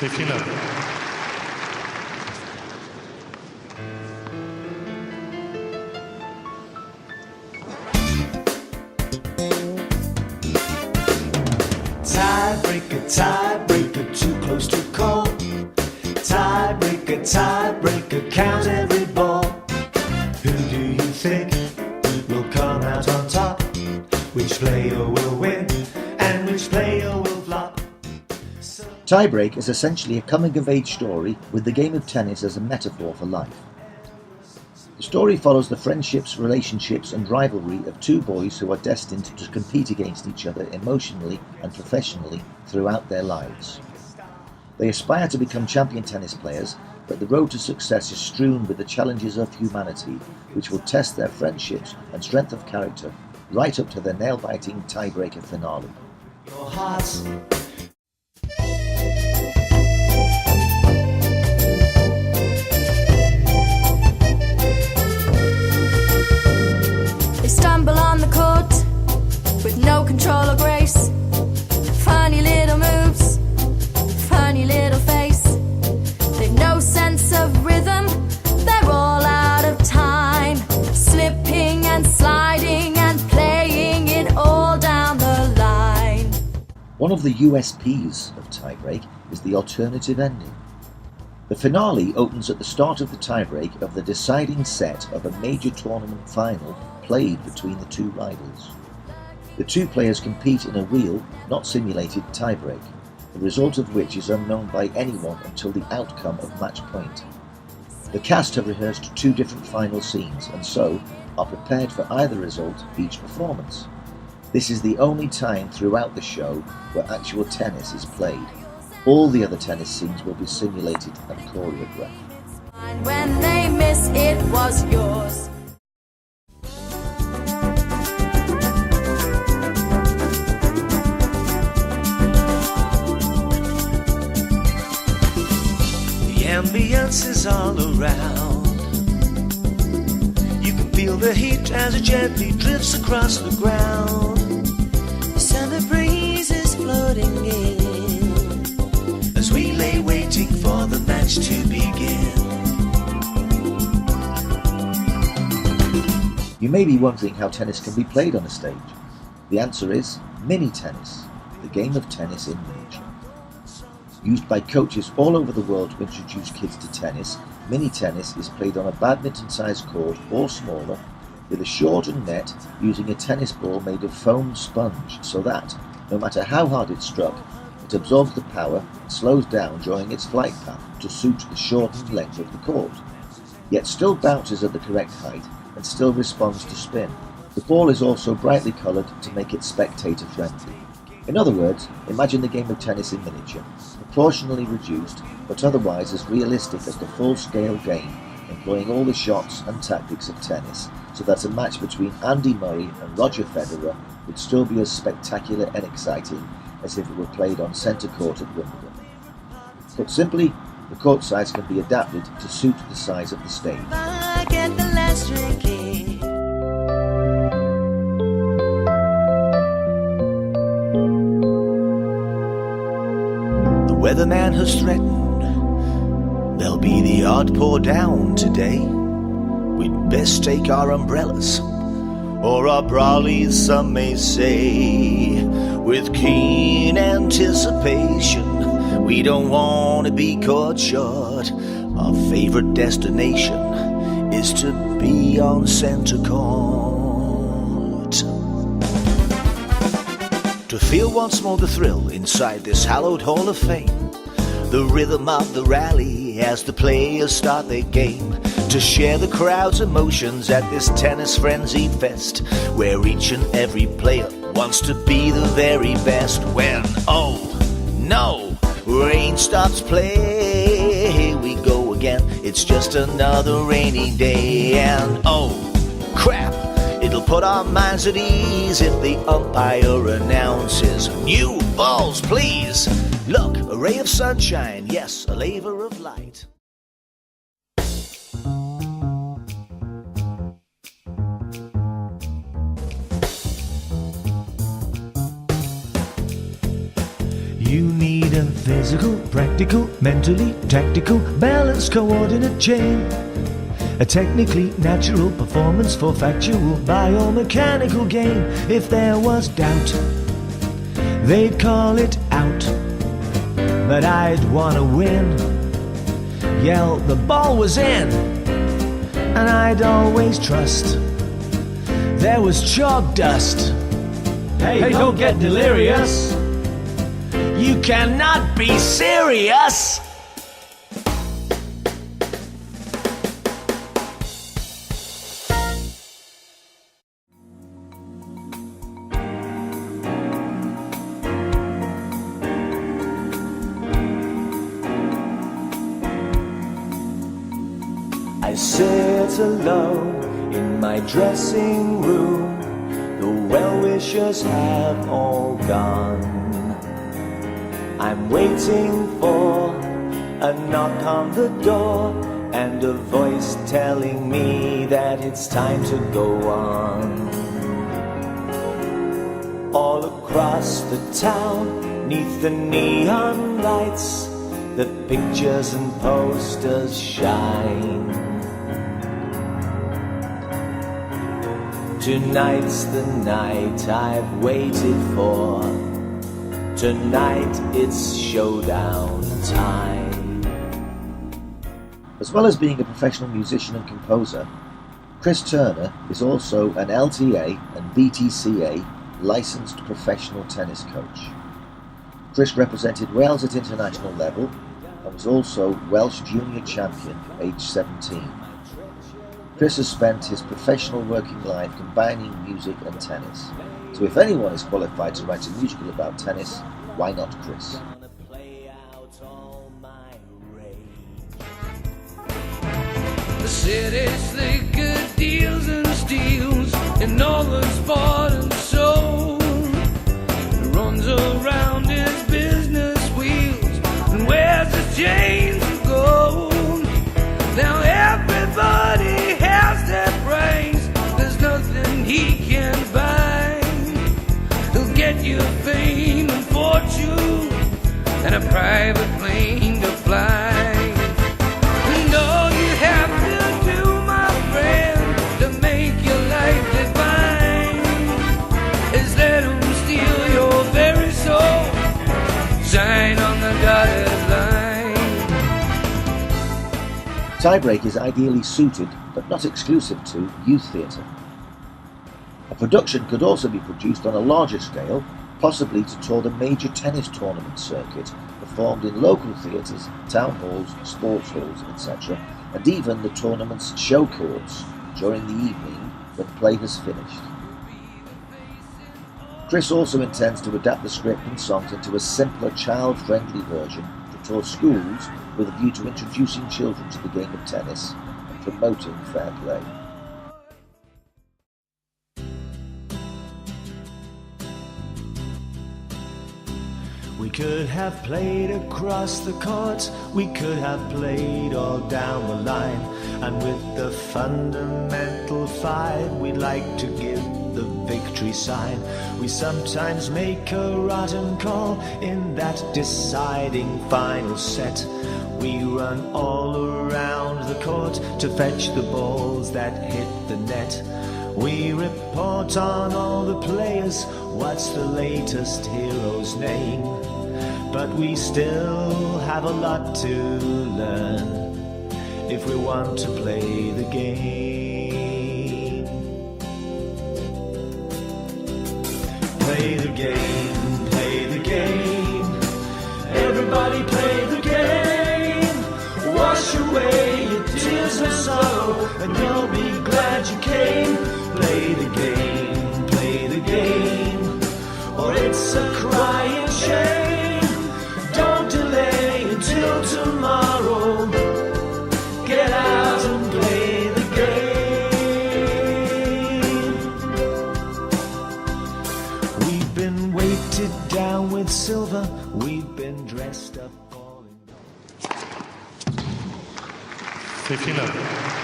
C'est final. Tiebreaker, tiebreaker, too close to call. Tiebreaker, tiebreaker, count every ball. Who do you think will come out on top? Which player will win and which player will flop? Tiebreak is essentially a coming-of-age story with the game of tennis as a metaphor for life. The story follows the friendships, relationships and rivalry of two boys who are destined to compete against each other emotionally and professionally throughout their lives. They aspire to become champion tennis players, but the road to success is strewn with the challenges of humanity, which will test their friendships and strength of character right up to their nail-biting tiebreaker finale. Your hearts. They stumble on the court with no control or grace. Funny little moves, funny little face. They've no sense of rhythm, they're all out of time. Slipping and sliding and playing it all down the line. One of the U.S.Ps of tiebreak is the alternative ending. The finale opens at the start of the tiebreak of the deciding set of a major tournament final played between the two rivals. The two players compete in a real, not simulated tiebreak, the result of which is unknown by anyone until the outcome of match point. The cast have rehearsed two different final scenes and so are prepared for either result each performance. This is the only time throughout the show where actual tennis is played. All the other tennis scenes will be simulated and choreographed. When they miss, it was yours. The ambience is all around. You can feel the heat as it gently drifts across the ground. The summer breeze is floating in as we lay waiting for the match to begin. You may be wondering how tennis can be played on a stage. The answer is mini tennis, the game of tennis in miniature. Used by coaches all over the world to introduce kids to tennis, mini tennis is played on a badminton-sized court or smaller, with a shortened net using a tennis ball made of foam sponge so that, no matter how hard it's struck, it absorbs the power and slows down during its flight path to suit the shortened length of the court, yet still bounces at the correct height and still responds to spin. The ball is also brightly coloured to make it spectator friendly. In other words, imagine the game of tennis in miniature, proportionally reduced, but otherwise as realistic as the full-scale game, employing all the shots and tactics of tennis, so that a match between Andy Murray and Roger Federer would still be as spectacular and exciting as if it were played on centre court at Wimbledon. Put simply, the court size can be adapted to suit the size of the stage. I get the last drink in. The weatherman has threatened there'll be the odd pour down today. We'd best take our umbrellas or our brollies, some may say, with keen anticipation. We don't want to be caught short. Our favorite destination is to be on center court. To feel once more the thrill inside this hallowed hall of fame, the rhythm of the rally as the players start their game, to share the crowd's emotions at this tennis frenzy fest, where each and every player wants to be the very best. When, oh no, rain stops play, here we go again, it's just another rainy day. And oh crap, it'll put our minds at ease if the umpire announces new balls, please. Look, a ray of sunshine, yes, a laver of light. You need a physical, practical, mentally, tactical, balanced, coordinate chain. A technically natural performance for factual, biomechanical gain. If there was doubt, they'd call it out, but I'd wanna win. Yell, the ball was in, and I'd always trust there was chalk dust. Hey, don't get delirious. You cannot be serious. I sit alone in my dressing room. The well-wishers have all gone. I'm waiting for a knock on the door and a voice telling me that it's time to go on. All across the town, 'neath the neon lights, the pictures and posters shine. Tonight's the night I've waited for. Tonight it's showdown time. As well as being a professional musician and composer, Chris Turner is also an LTA and BTCA licensed professional tennis coach. Chris represented Wales at international level and was also Welsh junior champion aged 17. Chris has spent his professional working life combining music and tennis. So if anyone is qualified to write a musical about tennis, why not Chris? The city's the good deals and steals and all that's bought and sold. It runs around his business wheels and wears the chains of gold. Now everybody has their praise. There's nothing he can buy. He'll get you fame and fortune and a private plane to fly. And all you have to do, my friend, to make your life divine is let him steal your very soul. Sign on the dotted line. Tiebreak is ideally suited, but not exclusive to, youth theatre. A production could also be produced on a larger scale, possibly to tour the major tennis tournament circuit, performed in local theatres, town halls, sports halls, etc., and even the tournament's show courts during the evening when play has finished. Chris also intends to adapt the script and songs into a simpler, child-friendly version to tour schools with a view to introducing children to the game of tennis and promoting fair play. We could have played across the court, we could have played all down the line, and with the fundamental five we'd like to give the victory sign. We sometimes make a rotten call in that deciding final set. We run all around the court to fetch the balls that hit the net. We report on all the players, what's the latest hero's name? But we still have a lot to learn if we want to play the game. Play the game, play the game. Everybody play the game. Wash away your tears of sorrow and you'll be glad you came. Play the game, play the game, or it's a crying shame. Don't delay until tomorrow. Get out and play the game. We've been weighted down with silver. We've been dressed up all in 15 up.